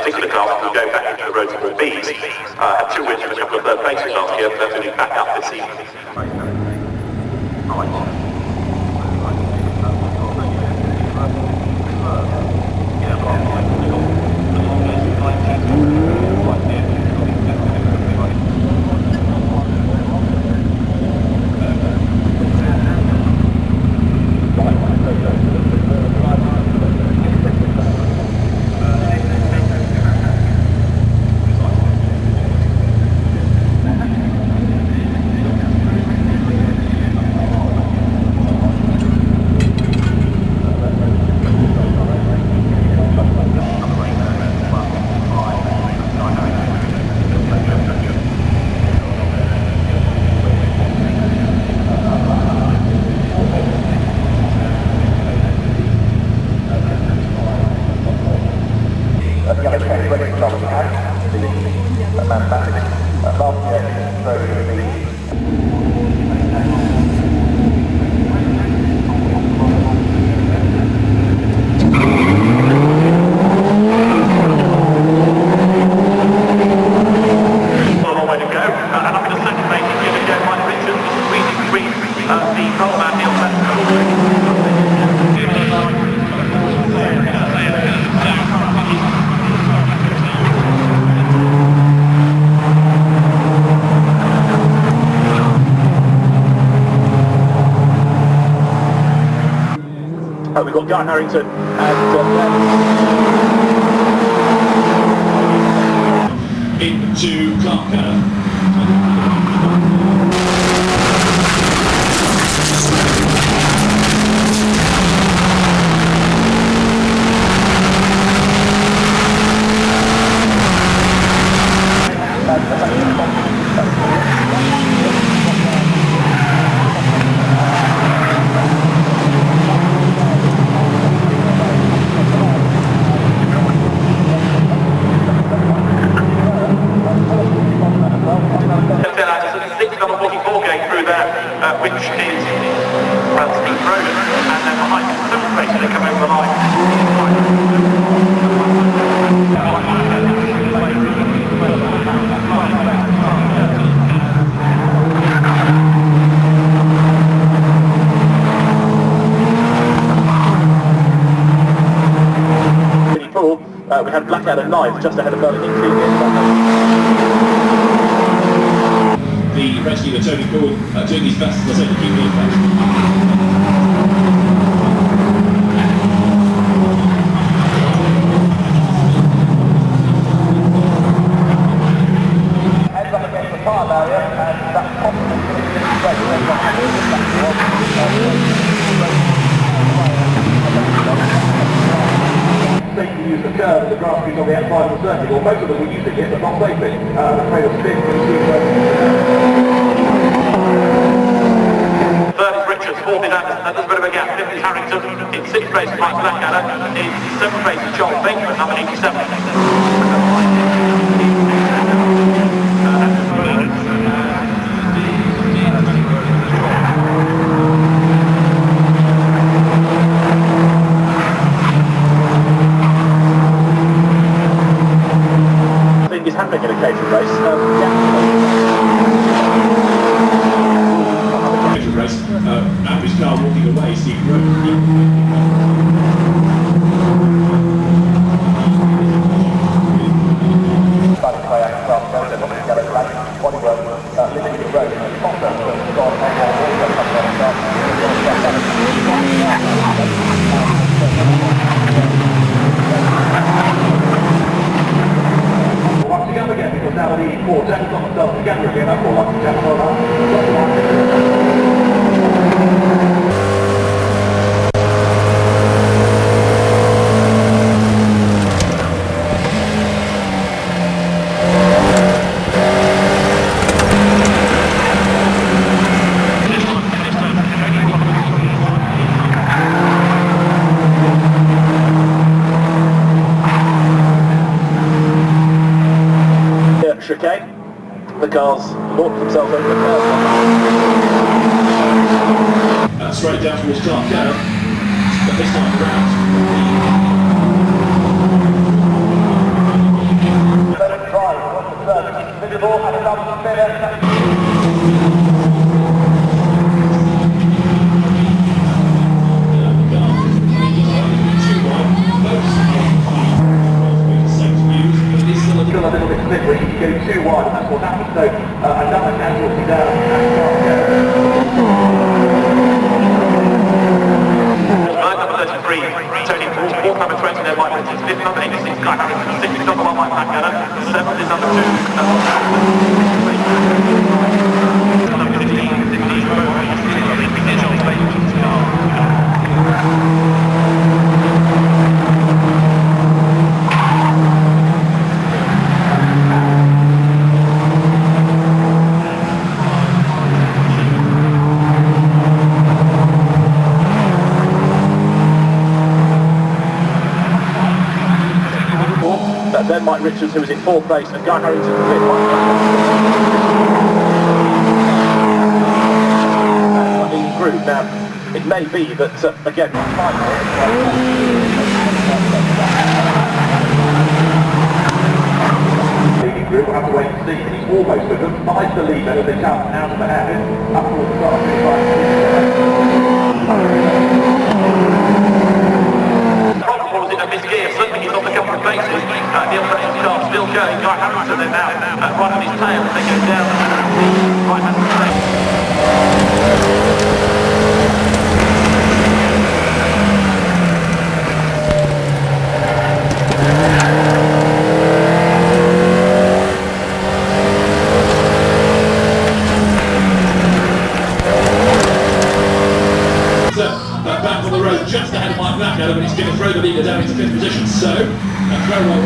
particular class, if we go back into the roads and the Bs, had 2 wins and a couple of third places last year, but they're moving back up this season. We've got Guy Harrington and into Knockhill. which is Steep Road, and then behind the film space they come over the line. We had Blackadder Live just ahead of Berlin. The rescuer Tony Gould doing his best to say to keep the impact. Heads up against the car barrier, and that's possibly safely use the curve and the grass streets on the outside of the circuit, or most of them will use it, yes, but not safely. Afraid of spin when you see Third is Richards, fourth is Anderson, and there's a bit of a gap. Fifth is Harrington, in sixth place is Mike Blackadder, in seventh place is Charles Benjamin, number 87. Is happening in a occasion race. Andrew's car walking away, Steve Road. because now the 4 seconds on themselves together again. I thought like chicane. The cars launched themselves over the curve. Straight down towards Knockhill, but this time around. Still a little bit slippery, you go too wide, and that's what happens. So another casualty down. Line number 33, Tony Paul, fourth number 20 there, Mike Richards, fifth number 86, Guy Harrington, sixth is number 1, Mike Blackadder, seventh is number 2, number 15, then Mike Richards, who was in fourth place, and Guy Harrington in fifth. Group. Now, it may be that, again, leading group, we'll have to wait and see, but he's almost with them, buys the lead as they come out of the habit, up towards the start of the certainly he's on the couple of places. Neil Baines car still going. Guy Harrington then now right on his tail as they go down the right hand side. Back on the road just ahead of Mike Blackadder, but he's going to throw the leader down into fifth position. So, a throw on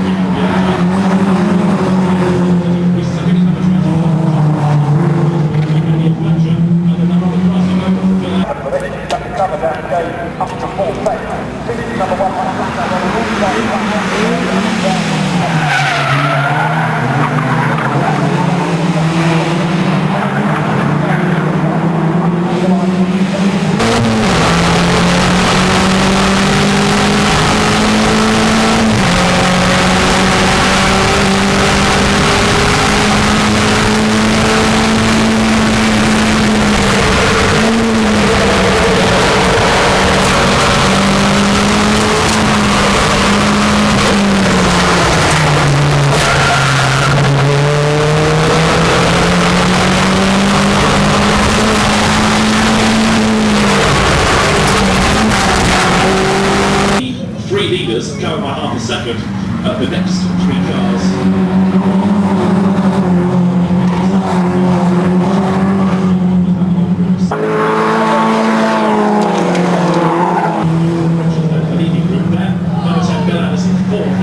going by half a second. The next three cars. The leading group there. Number 10, Bill Anderson, fourth.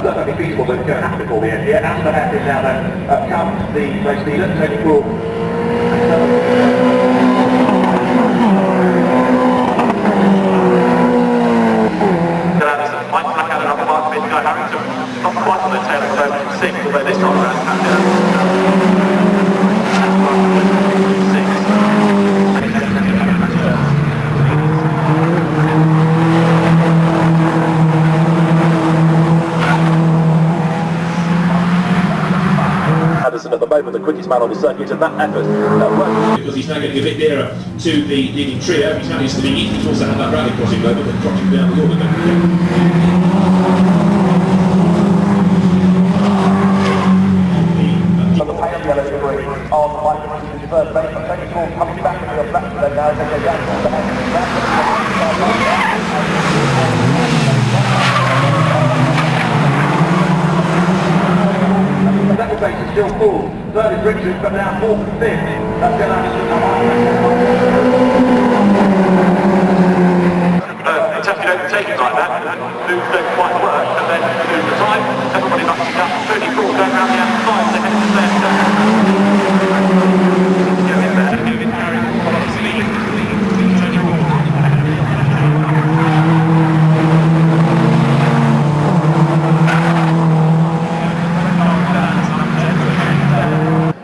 Certainly feasible that it's going to happen before the end here. After that is now then comes the race leader, Tony Paul. Guy Harrington, not quite on the tail at the moment, sixth, although this time around Anderson at the moment, the quickest man on the circuit, and that effort because he's now getting a bit nearer to the leading trio. He's managed to be easy. He's also had that rally crossing moment that dropped him down the order. On the pale yellow livery on Mike Richards' first base, and Tony Paul coming back into the flat today now as they go down to the head. The second base is still full. Third is Richards, but now fourth and fifth. That's going to attempted overtaking like that, moves don't quite work, and then lose the time, everybody rushing up, 34 going around the outside, they're heading to left. Go in there, moving carrying on the speed.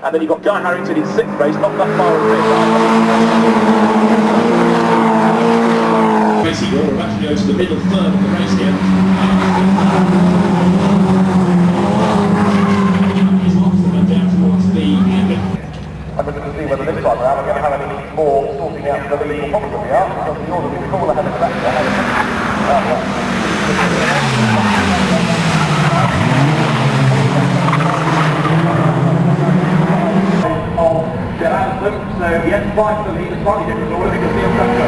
And then you've got Guy Harrington in sixth race, not that far away. We're about to go to the middle third of the race here. around, we're going to have any more sorting out the legal problems that we are, because the order we call ahead of the back. So yes, 5 for the lead, a slightly different order because Neil Fletcher.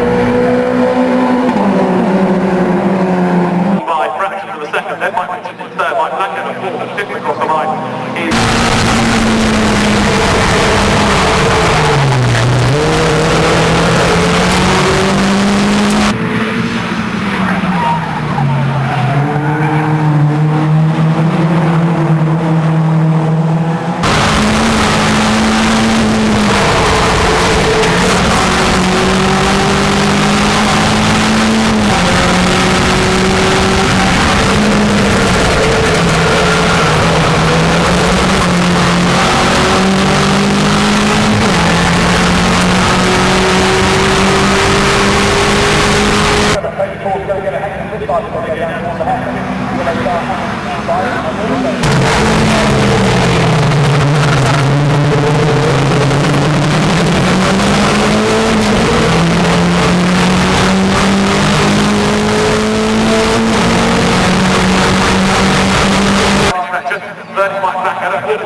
By fraction for the second, then Mike Richards in third, Mike Blackhead at fourth, and fifth across the line is...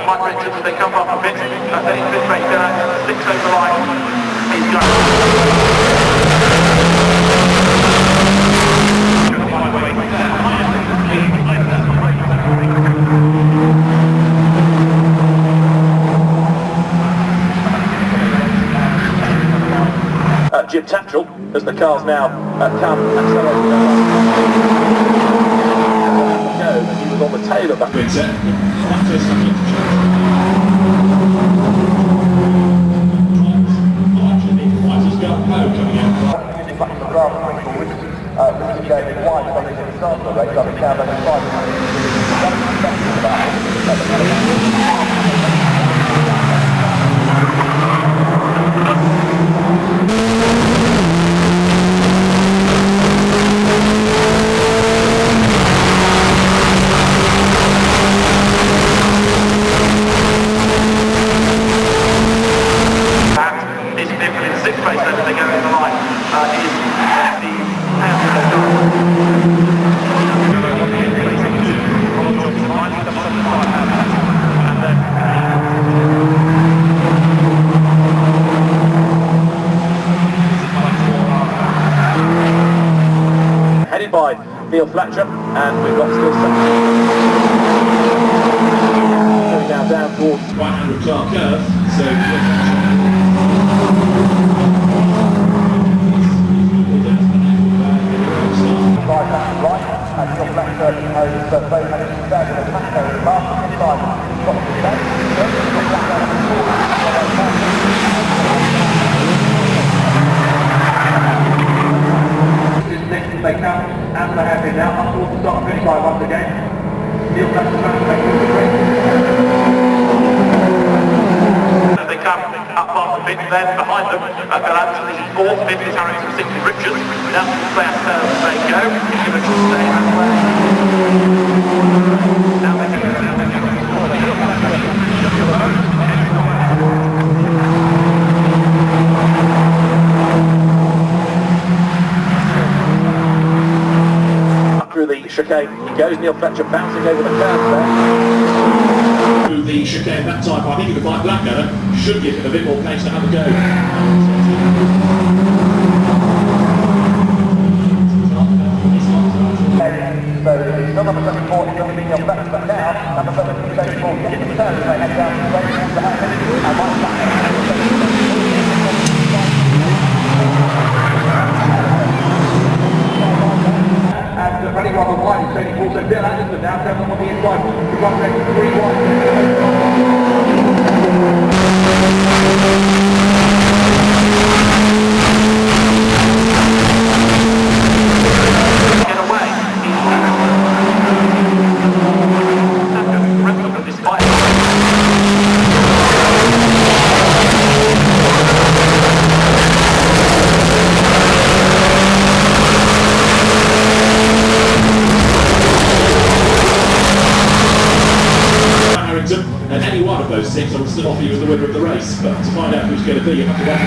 Mike Richards, as they come off the pitch, then in fifth race, then 6 over the line, he's going. Jim Tatchell, as the cars now come accelerating. He was on the tail of that. Headed by Neil Fletcher, and we've got still some going down towards right-hand Clark curve, so right, and Neil Fletcher knows that they had a staggered attack over the last inside. Got to they come, and they have been now up towards the start of finish line once again. Neil Fletcher trying to make it the race. As they come up past the pit, then behind them, Gallant, this is fourth, fifth is Harrington, sixth is Richards. Now to the flat as they go. Richards stay that way. Now they go. Through the chicane he goes, Neil Fletcher bouncing over the curve there. Through the chicane that time, I think it was like Blackadder, should give him a bit more pace to have a go. So it's not number 74 is going to be Neil Fletcher, but now number 74 gets the turn as they head down to the race and running rather wide is 74, so Bill Anderson now comes on the inside to run ready 3 wide. Get away. Despite those six, I would still offer you as the winner of the race. But to find out who's going to be, you have to wait.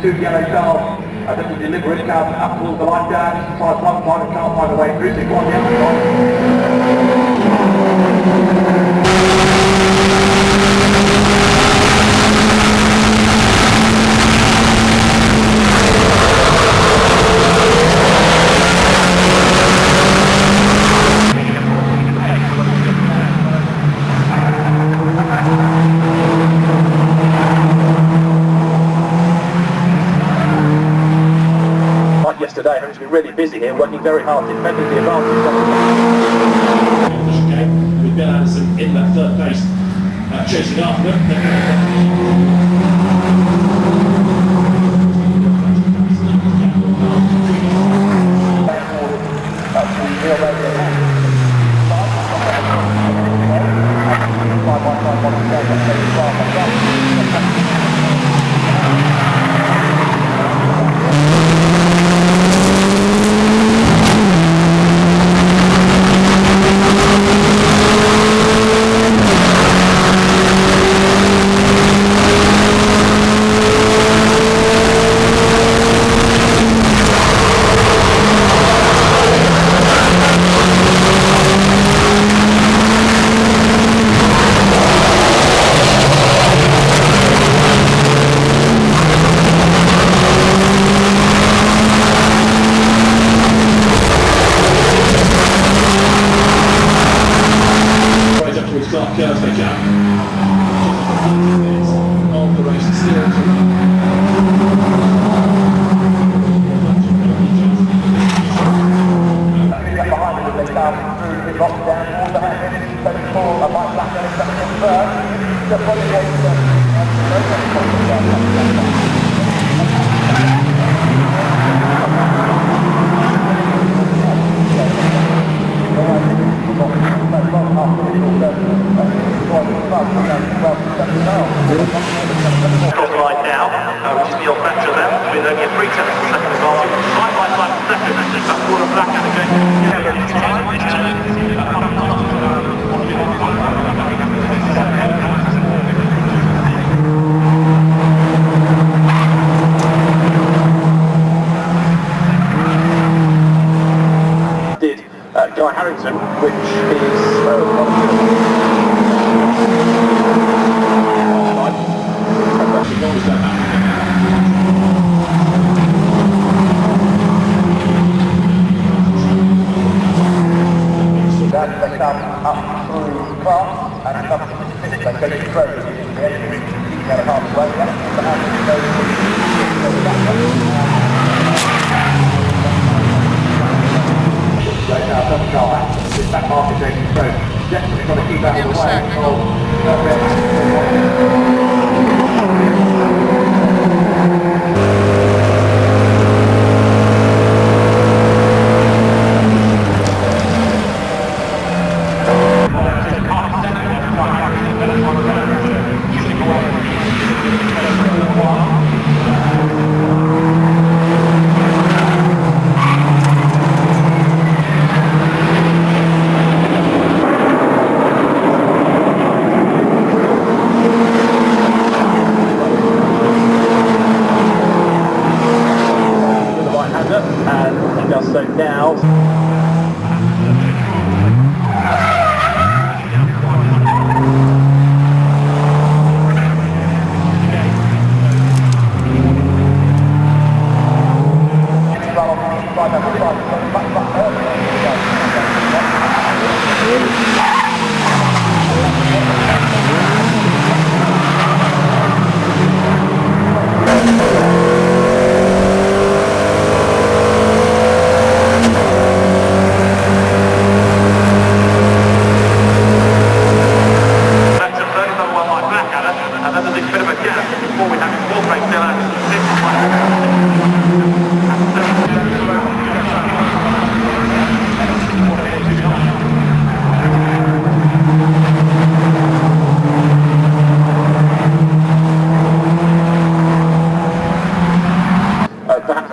Two yellow cars, a little deliberate car up towards the line down, tries one time and can't find a way through, so go on the outside. Yesterday, it's been really busy here, working very hard, defending the advantage. With Bill Anderson in that third place, chasing after. Knockhill, they jump. On the race still. Behind him as they start through the rock down towards the hand, 74, a bike lap and 73rd. Just one right now, which is the old Thatcher there, with only a 3 tenths of a second advantage. Side by side for second, that's Warren Black and again. Did Guy Harrington, which is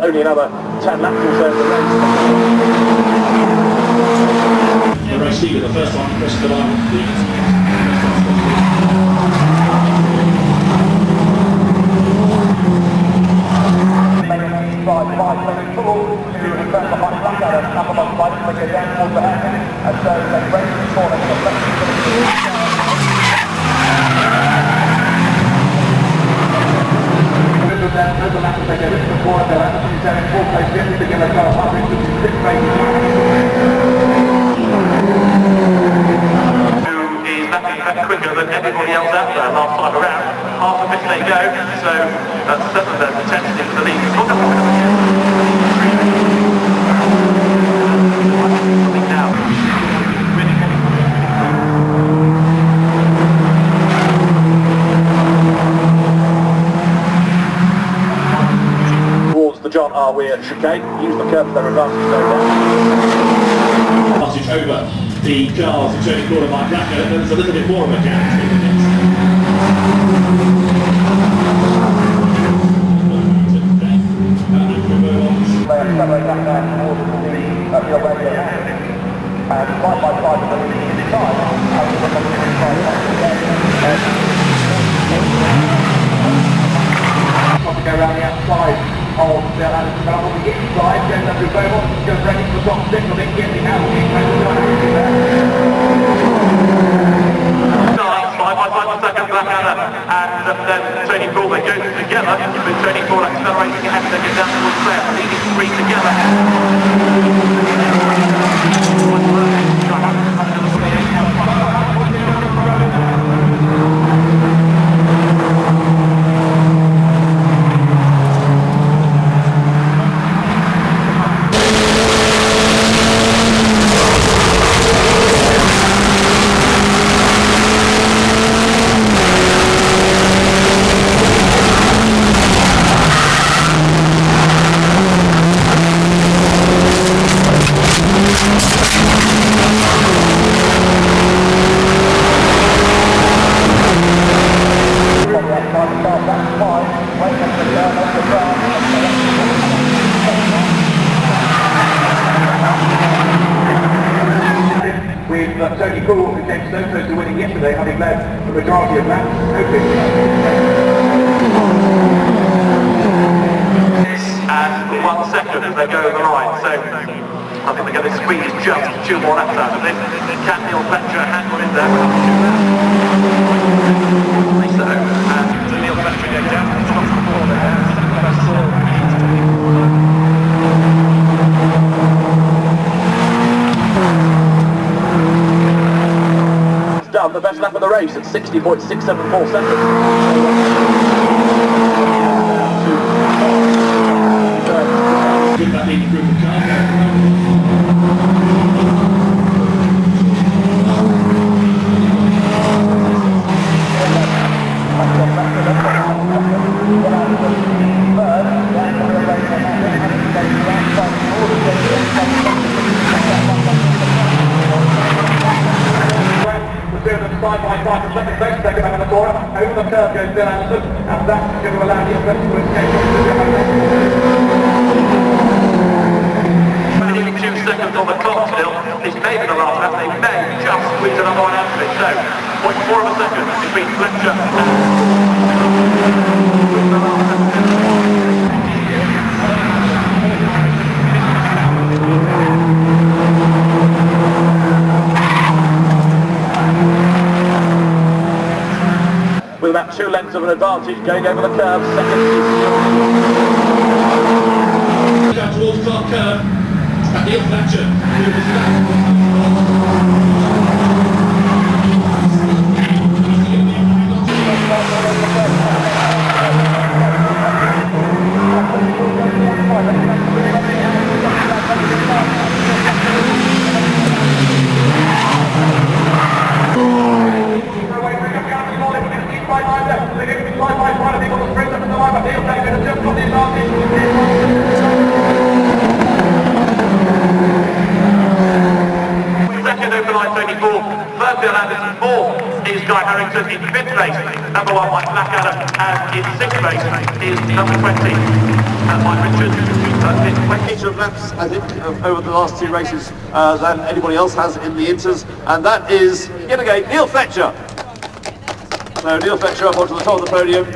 only another 10 laps or so of the race. The race leader, the first one, crossing the line. Quicker than everybody else out there last time around. Half a minute they go, so that's 7 of them potentially for the lead. Now. Towards the John R. Weir chicane, use the curve for their advantage Over the cars and turning corner by Blackburn, there's a little bit more of a gap between the next. They accelerate back down towards the and side by side with the leading inside, to go around the outside of the Anderson, on the inside, goes up to Beaumont, goes ready for the top 6, I think getting out, and then Tony Paul, they go together, with Tony Paul accelerating ahead, they get down towards there, leading 3 together. Tony Cool, who came so close to winning yesterday, having led the majority of laps, hoping. And 1 second as they go over the line, so I think they're going to squeeze just 2 more laps out of this. Can Neil Fletcher handle in there? So, and Neil Fletcher goes down, it's not the ball there. Done the best lap of the race at 60.674 seconds. Good that leading group of cars. Side by side, the second place, they come in the corner, over the curve goes Bill Anderson, and that's going to allow the offense to escape. 2 seconds on the clock still. This may be the last lap, they may just squeeze another one out of it. So, 0.4 of a second between Fletcher with about 2 lengths of an advantage, going over the curve, second. Down towards Clark Curve, and Neil Fletcher, who was Harrington in 5th place, number 1 Mike Blackadder, and in 6th place is number 20 and Mike Richards. Better of laps, I think, over the last two races than anybody else has in the Inters, and that is, yet again, Neil Fletcher. So Neil Fletcher up onto the top of the podium.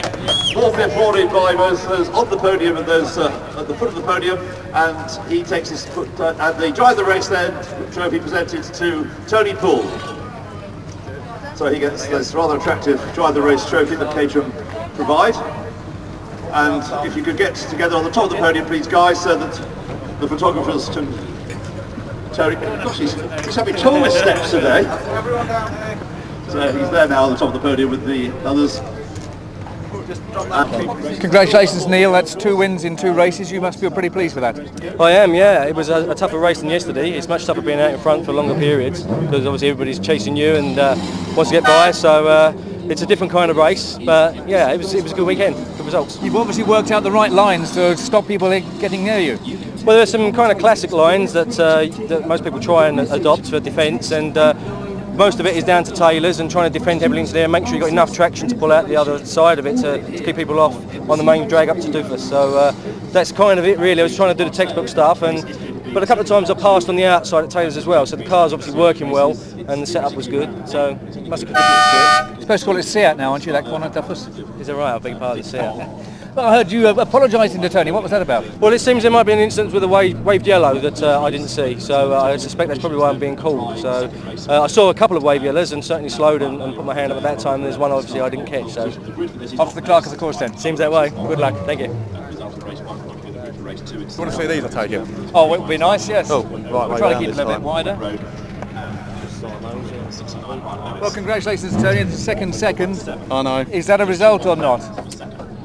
All fifth boarded by those on the podium and those at the foot of the podium, and he takes his foot, and they drive the race then, trophy presented to Tony Poole. So he gets this rather attractive drive the race trophy that Caterham provide. And if you could get together on the top of the podium, please, guys, so that the photographers can... Terry, gosh, he's having tallest steps today. So he's there now on the top of the podium with the others. Congratulations, Neil. That's 2 wins in 2 races. You must feel pretty pleased with that. I am, yeah. It was a tougher race than yesterday. It's much tougher being out in front for longer periods because obviously everybody's chasing you and wants to get by. So it's a different kind of race. But yeah, it was a good weekend. Good results. You've obviously worked out the right lines to stop people getting near you. Well, there's some kind of classic lines that most people try and adopt for defence, and most of it is down to tailors and trying to defend heavily into there and make sure you've got enough traction to pull out the other side of it to keep people off on the main drag up to Doofus. So that's kind of it really. I was trying to do the textbook stuff, but a couple of times I passed on the outside at Taylor's as well, so the car's obviously working well and the setup was good, so it must have contributed to it. You're supposed to call it Seat now, aren't you, that corner, Doofus? Is that right? I beg your pardon, Seat. Well, I heard you apologising to Tony. What was that about? Well, it seems there might be an instance with a waved yellow that I didn't see, so I suspect that's probably why I'm being called. So I saw a couple of wave yellows and certainly slowed and put my hand up at that time. And there's one obviously I didn't catch. So off to the clerk of the course then. Seems that way. Good luck. Thank you. You want to see these, I take it? Oh, it would be nice, yes. Oh, right, we'll try to keep them a bit wider. Well, congratulations, Tony. It's the second. I know. Is that a result or not?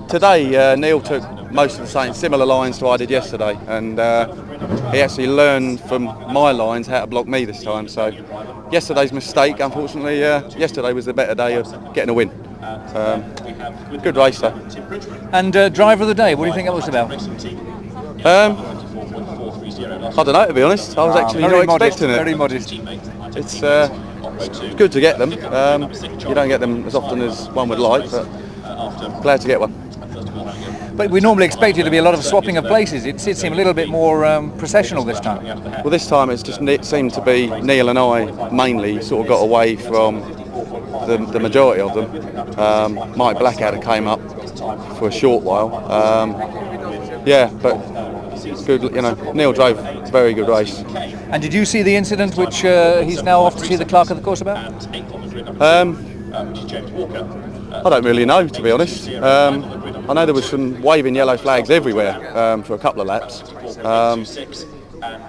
Today, Neil took most of the same similar lines to I did yesterday, and he actually learned from my lines how to block me this time. So yesterday's mistake, unfortunately, yesterday was the better day of getting a win. Good race though. And driver of the day, what do you think that was about? I don't know, to be honest. I was actually not expecting it. Very modest. It's good to get them. You don't get them as often as one would like, but glad to get one. But we normally expect it to be a lot of swapping of places. It seemed a little bit more processional this time. Well, this time it seemed to be Neil and I mainly sort of got away from the majority of them. Mike Blackadder came up for a short while. Yeah, but good. You know, Neil drove a very good race. And did you see the incident which he's now off to see the clerk of the course about? I don't really know, to be honest. I know there was some waving yellow flags everywhere for a couple of laps. Well,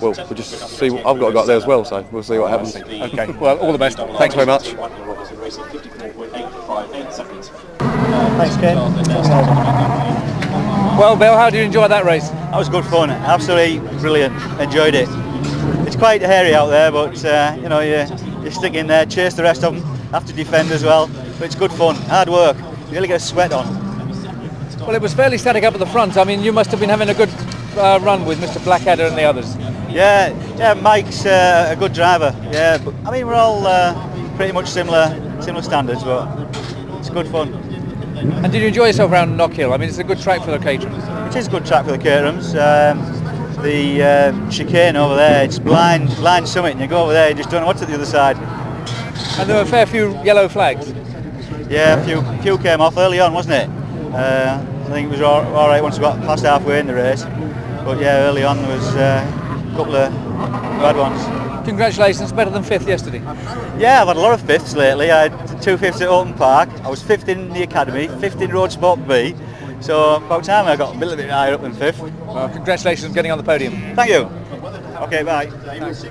we'll just see. I've got to go up there as well, so we'll see what happens. Okay. Well, all the best. Thanks very much. Thanks, Ken. Well, Bill, how did you enjoy that race? That was good fun. Absolutely brilliant. Enjoyed it. It's quite hairy out there, but you know, you stick in there, chase the rest of them, have to defend as well. But it's good fun. Hard work. You really get a sweat on. Well, it was fairly static up at the front. I mean, you must have been having a good run with Mr. Blackadder and the others. Yeah. Mike's a good driver. Yeah, but I mean, we're all pretty much similar standards, but it's good fun. And did you enjoy yourself around Knockhill? I mean, it's a good track for the Caterhams. It is a good track for the Caterhams. The chicane over there, it's blind summit, and you go over there, you just don't know what's at the other side. And there were a fair few yellow flags. Yeah, a few came off early on, wasn't it? I think it was all right once we got past halfway in the race. But yeah, early on there was a couple of bad ones. Congratulations, better than 5th yesterday. Yeah, I've had a lot of 5ths lately. I had 2 5ths at Open Park. I was 5th in the Academy, 5th in Road Sport B. So about time I got a little bit higher up than 5th. Well, congratulations on getting on the podium. Thank you. Okay, bye. Thanks.